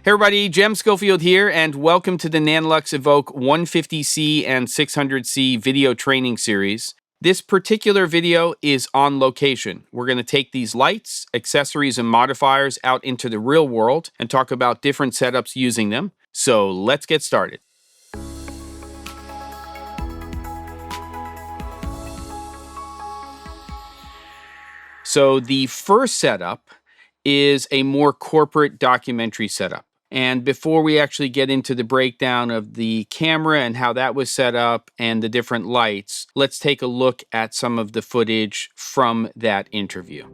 Hey everybody, Jem Schofield here, and welcome to the Nanlux Evoke 150C and 600C video training series. This particular video is on location. We're going to take these lights, accessories, and modifiers out into the real world and talk about different setups using them. So let's get started. So the first setup is a more corporate documentary setup. And before we actually get into the breakdown of the camera and how that was set up and the different lights, let's take a look at some of the footage from that interview.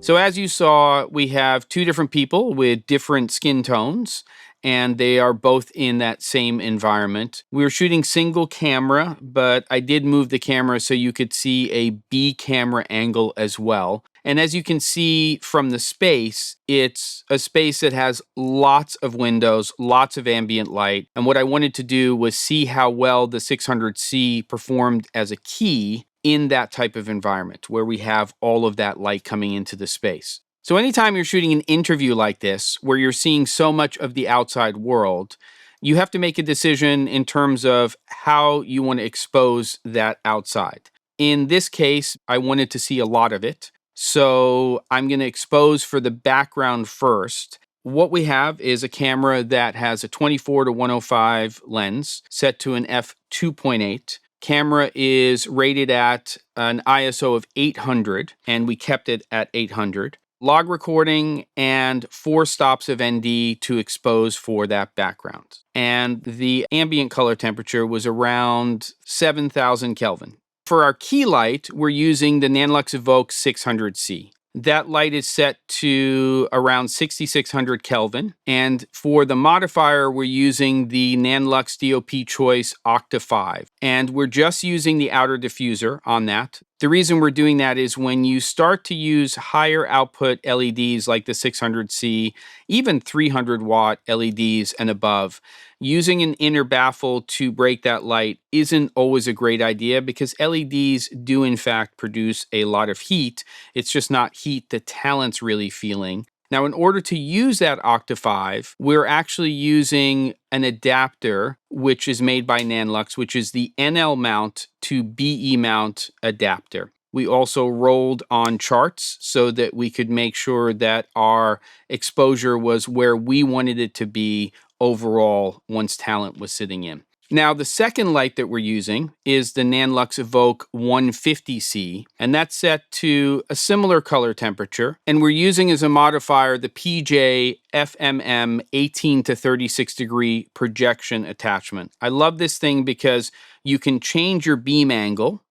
So as you saw, we have two different people with different skin tones, and they are both in that same environment. We were shooting single camera, but I did move the camera so you could see a B camera angle as well. And as you can see from the space, it's a space that has lots of windows, lots of ambient light. And what I wanted to do was see how well the 600C performed as a key in that type of environment where we have all of that light coming into the space. So anytime you're shooting an interview like this, where you're seeing so much of the outside world, you have to make a decision in terms of how you want to expose that outside. In this case, I wanted to see a lot of it. So I'm going to expose for the background first. What we have is a camera that has a 24 to 105 lens set to an f2.8. Camera is rated at an ISO of 800, and we kept it at 800. Log recording and 4 stops of ND to expose for that background. And the ambient color temperature was around 7,000 Kelvin. For our key light, we're using the Nanlux Evoke 600C. That light is set to around 6,600 Kelvin. And for the modifier, we're using the Nanlux DOP Choice Octa 5. And we're just using the outer diffuser on that. The reason we're doing that is when you start to use higher output LEDs like the 600C, even 300 watt LEDs and above, using an inner baffle to break that light isn't always a great idea because LEDs do in fact produce a lot of heat. It's just not heat the talent's really feeling. Now, in order to use that Octa 5, we're actually using an adapter, which is made by Nanlux, which is the NL mount to BE mount adapter. We also rolled on charts so that we could make sure that our exposure was where we wanted it to be overall once talent was sitting in. Now, the second light that we're using is the Nanlux Evoke 150C, and that's set to a similar color temperature. And we're using as a modifier the PJ FMM 18 to 36 degree projection attachment. I love this thing because you can change your beam angle.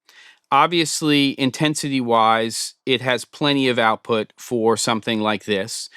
Obviously, intensity-wise, it has plenty of output for something like this.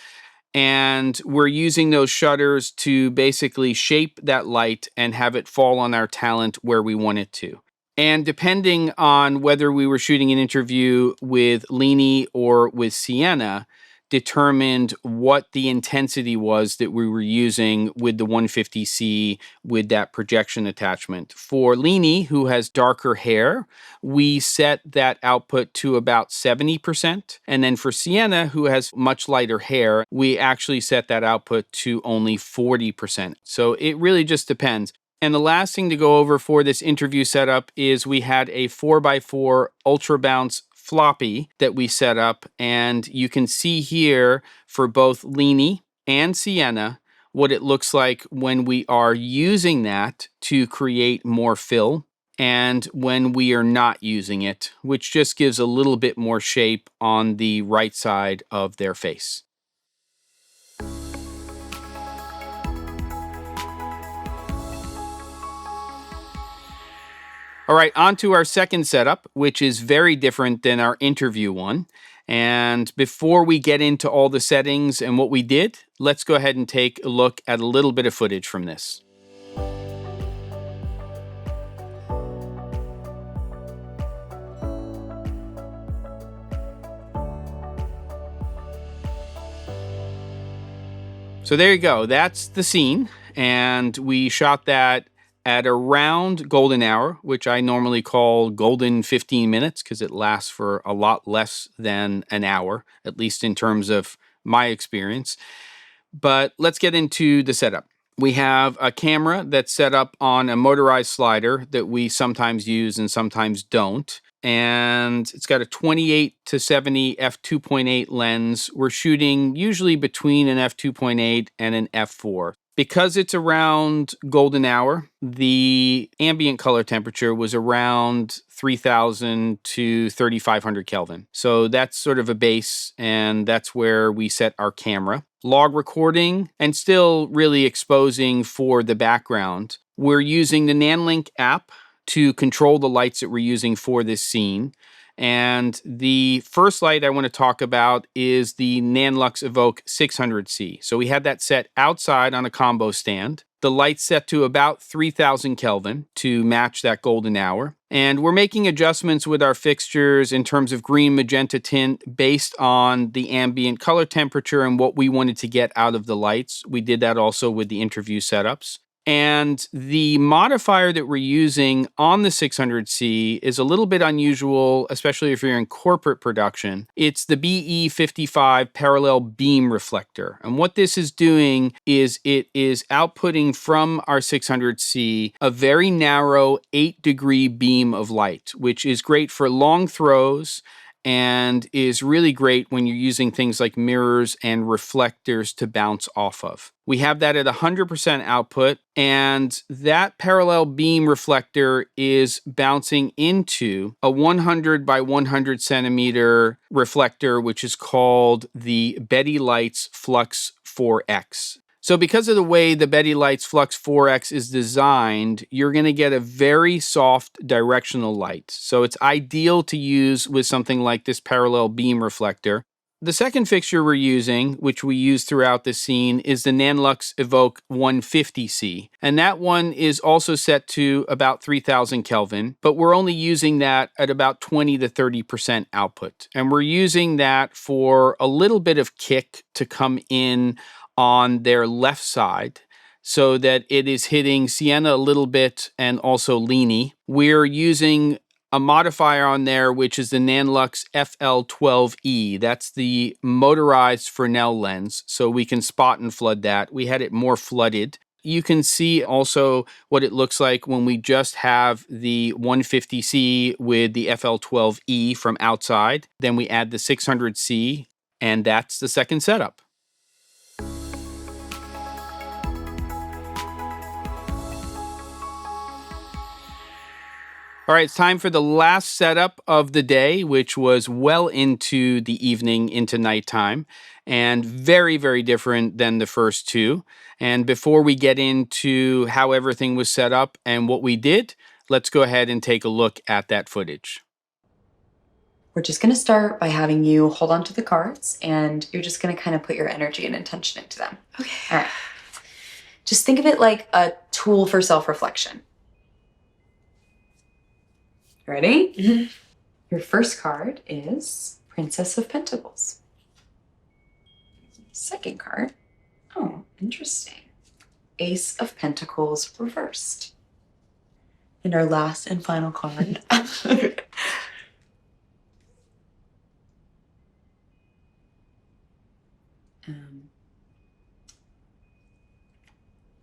And we're using those shutters to basically shape that light and have it fall on our talent where we want it to. And depending on whether we were shooting an interview with Lini or with Sienna, determined what the intensity was that we were using with the 150C with that projection attachment. For Lini, who has darker hair, we set that output to about 70%. And then for Sienna, who has much lighter hair, we actually set that output to only 40%. So it really just depends. And the last thing to go over for this interview setup is we had a 4x4 Ultra Bounce floppy that we set up, and you can see here for both Lini and Sienna what it looks like when we are using that to create more fill and when we are not using it, which just gives a little bit more shape on the right side of their face. All right, on to our second setup, which is very different than our interview one. And before we get into all the settings and what we did, let's go ahead and take a look at a little bit of footage from this. So there you go. That's the scene. And we shot that at around golden hour, which I normally call golden 15 minutes because it lasts for a lot less than an hour, at least in terms of my experience. But let's get into the setup. We have a camera that's set up on a motorized slider that we sometimes use and sometimes don't. And it's got a 28 to 70 f2.8 lens. We're shooting usually between an f2.8 and an f4. Because it's around golden hour, the ambient color temperature was around 3000 to 3500 Kelvin. So that's sort of a base, and that's where we set our camera. Log recording and still really exposing for the background. We're using the NanLink app to control the lights that we're using for this scene. And the first light I want to talk about is the Nanlux Evoke 600C. So we had that set outside on a combo stand. The light's set to about 3000 Kelvin to match that golden hour. And we're making adjustments with our fixtures in terms of green magenta tint based on the ambient color temperature and what we wanted to get out of the lights. We did that also with the interview setups. And the modifier that we're using on the 600C is a little bit unusual, especially if you're in corporate production. It's the BE55 parallel beam reflector. And what this is doing is it is outputting from our 600C a very narrow 8-degree beam of light, which is great for long throws and is really great when you're using things like mirrors and reflectors to bounce off of. We have that at 100% output, and that parallel beam reflector is bouncing into a 100 by 100 centimeter reflector, which is called the Betty Lights Flux 4X. So because of the way the Betty Lights Flux 4X is designed, you're going to get a very soft directional light. So it's ideal to use with something like this parallel beam reflector. The second fixture we're using, which we use throughout the scene, is the Nanlux Evoke 150C. And that one is also set to about 3000 Kelvin, but we're only using that at about 20 to 30% output. And we're using that for a little bit of kick to come in on their left side so that it is hitting Sienna a little bit and also Leany. We're using a modifier on there, which is the Nanlux FL12E. That's the motorized Fresnel lens, so we can spot and flood that. We had it more flooded. You can see also what it looks like when we just have the 150C with the FL12E from outside. Then we add the 600C, and that's the second setup. All right, it's time for the last setup of the day, which was well into the evening, into nighttime, and very, very different than the first two. And before we get into how everything was set up and what we did, let's go ahead and take a look at that footage. We're just going to start by having you hold on to the cards, and you're just going to kind of put your energy and intention into them. Okay. All right. Just think of it like a tool for self-reflection. Ready? Mm-hmm. Your first card is Princess of Pentacles. Second card, oh, interesting. Ace of Pentacles reversed. And our last and final card.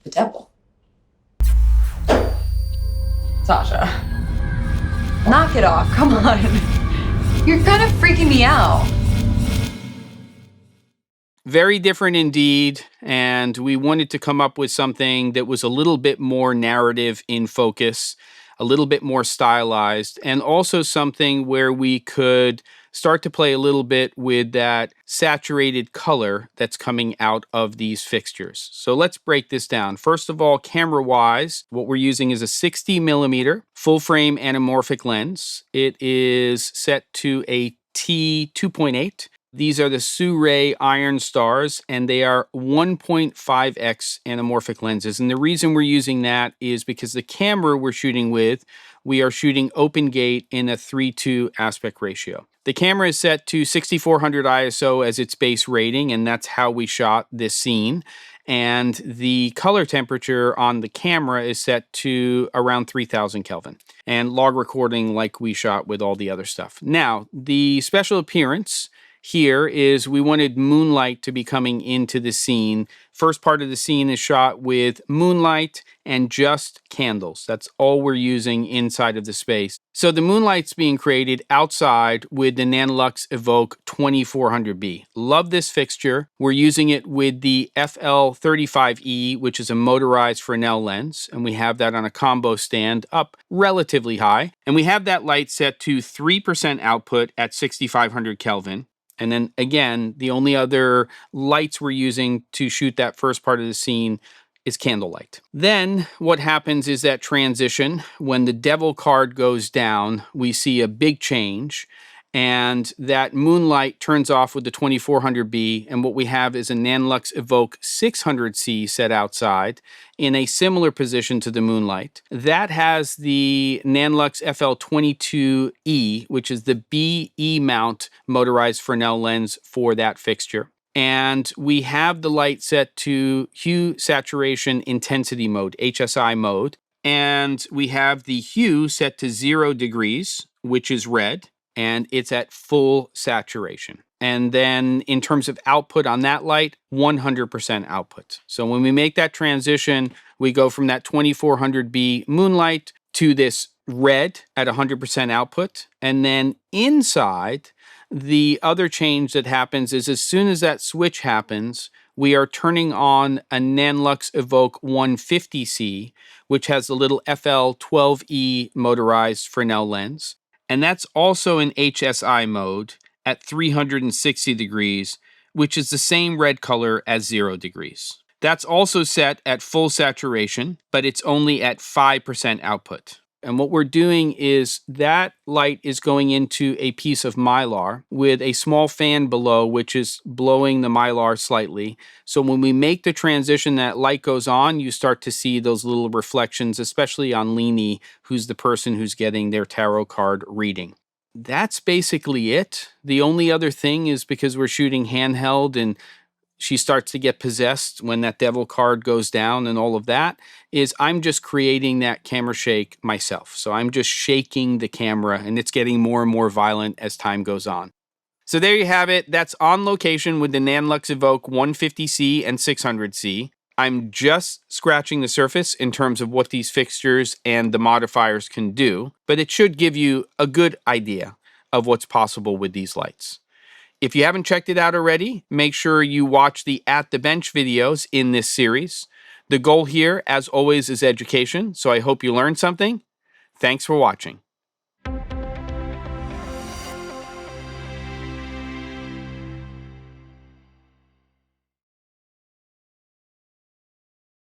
The Devil. Sasha. Knock it off, come on. You're kind of freaking me out. Very different indeed, and we wanted to come up with something that was a little bit more narrative in focus, a little bit more stylized, and also something where we could start to play a little bit with that saturated color that's coming out of these fixtures. So let's break this down. First of all, camera-wise, what we're using is a 60 millimeter full-frame anamorphic lens. It is set to a T2.8. These are the Sue Iron Stars, and they are 1.5x anamorphic lenses. And the reason we're using that is because the camera we're shooting with, we are shooting open gate in a 3:2 aspect ratio. The camera is set to 6400 ISO as its base rating, and that's how we shot this scene. and the color temperature on the camera is set to around 3000 Kelvin. And log recording like we shot with all the other stuff. Now, the special appearance here is we wanted moonlight to be coming into the scene. First part of the scene is shot with moonlight and just candles. That's all we're using inside of the space. So the moonlight's being created outside with the Nanolux Evoke 2400B. Love this fixture. We're using it with the FL35E, which is a motorized Fresnel lens, and we have that on a combo stand up relatively high. And we have that light set to 3% output at 6500 Kelvin. And then again, the only other lights we're using to shoot that first part of the scene is candlelight. Then what happens is that transition, when the devil card goes down, we see a big change, and that moonlight turns off with the 2400B, and what we have is a Nanolux Evoke 600C set outside in a similar position to the moonlight. That has the Nanolux FL22E, which is the BE mount motorized Fresnel lens for that fixture. And we have the light set to hue, saturation, intensity mode, HSI mode. And we have the hue set to 0 degrees, which is red, and it's at full saturation. And then in terms of output on that light, 100% output. So when we make that transition, we go from that 2400B moonlight to this red at 100% output. And then inside, the other change that happens is as soon as that switch happens, we are turning on a Nanolux Evoke 150C, which has a little FL12E motorized Fresnel lens. And that's also in HSI mode at 360 degrees, which is the same red color as 0 degrees. That's also set at full saturation, but it's only at 5% output. And what we're doing is that light is going into a piece of Mylar with a small fan below, which is blowing the Mylar slightly. So when we make the transition, that light goes on, you start to see those little reflections, especially on Leanie, who's the person who's getting their tarot card reading. That's basically it. The only other thing is because we're shooting handheld and she starts to get possessed when that devil card goes down and all of that, is I'm just creating that camera shake myself. So I'm just shaking the camera and it's getting more and more violent as time goes on. So there you have it. That's on location with the Nanolux Evoke 150C and 600C. I'm just scratching the surface in terms of what these fixtures and the modifiers can do, but it should give you a good idea of what's possible with these lights. If you haven't checked it out already, make sure you watch the At the Bench videos in this series. The goal here, as always, is education, so I hope you learned something. Thanks for watching.